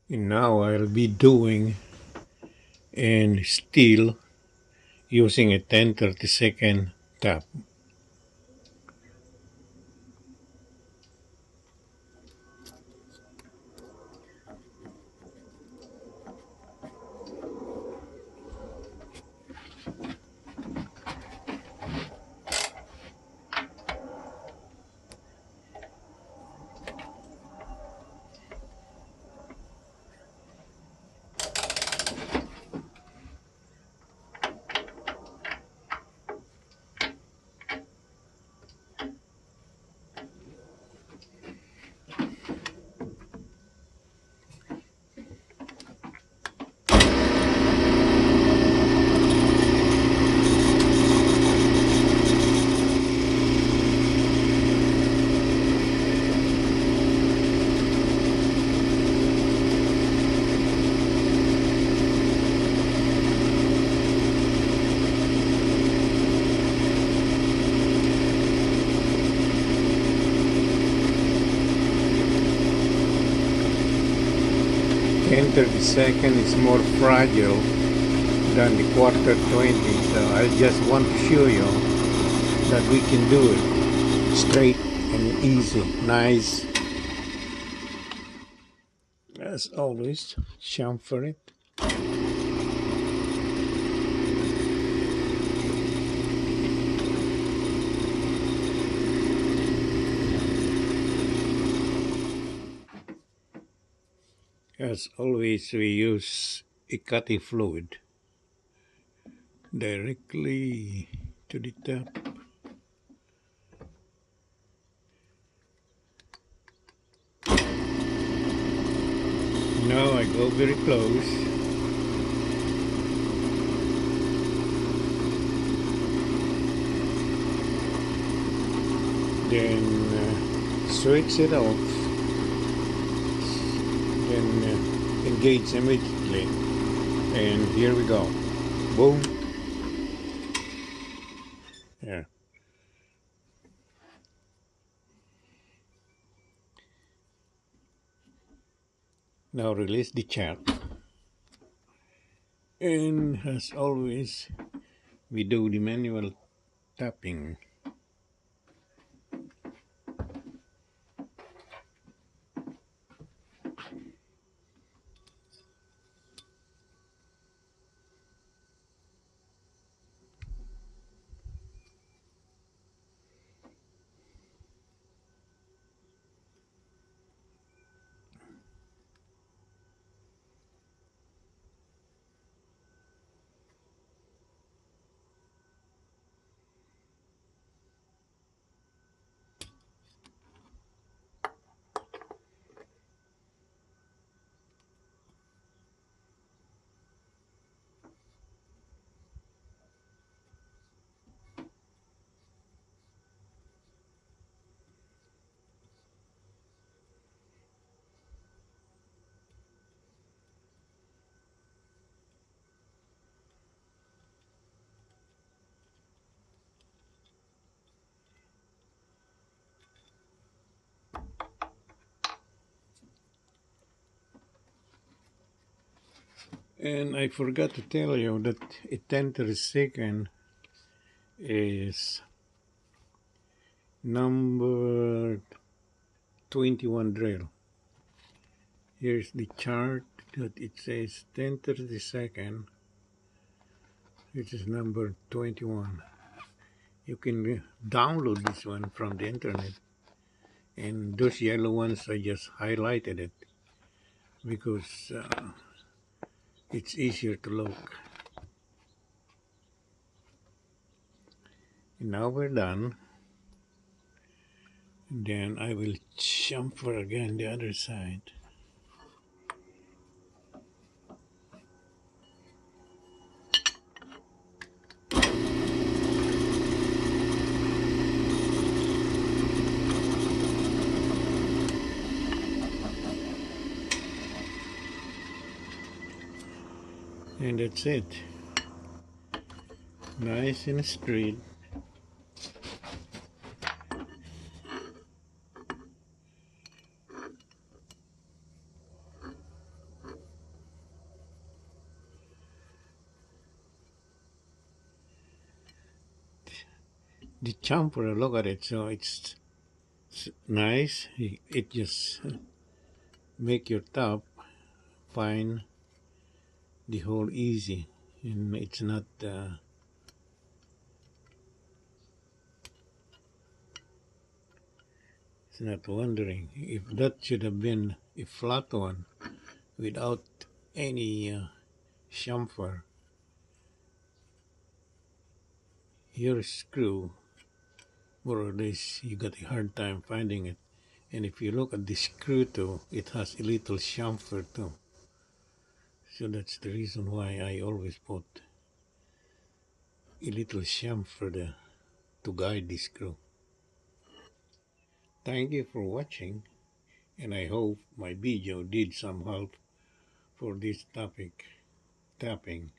And now I'll be doing and still using a 10-30 second tap. Enter the second is more fragile than the quarter 20, so I just want to show you that we can do it straight and easy. Nice. As always, chamfer it. As always, we use a cutting fluid directly to the top. Now I go very close. Then switch it off. Then engage immediately. And here we go. Boom. Yeah. Now release the chat. And as always, we do the manual tapping. And I forgot to tell you that a 10-30 second is number 21 drill. Here's the chart that it says 10-30 second, which is number 21. You can download this one from the internet, and those yellow ones I just highlighted it because it's easier to look. And now we're done. Then I will chamfer again the other side. And that's it. Nice and straight. the chamfer, look at it, so it's nice. It just make your top find the hole easy, and it's not wondering if that should have been a flat one without any chamfer. Your screw, more or less, you got a hard time finding it. And if you look at the screw too, it has a little chamfer too. So that's the reason why I always put a little chamfer there to guide the screw. Thank you for watching, and I hope my video did some help for this topic, tapping.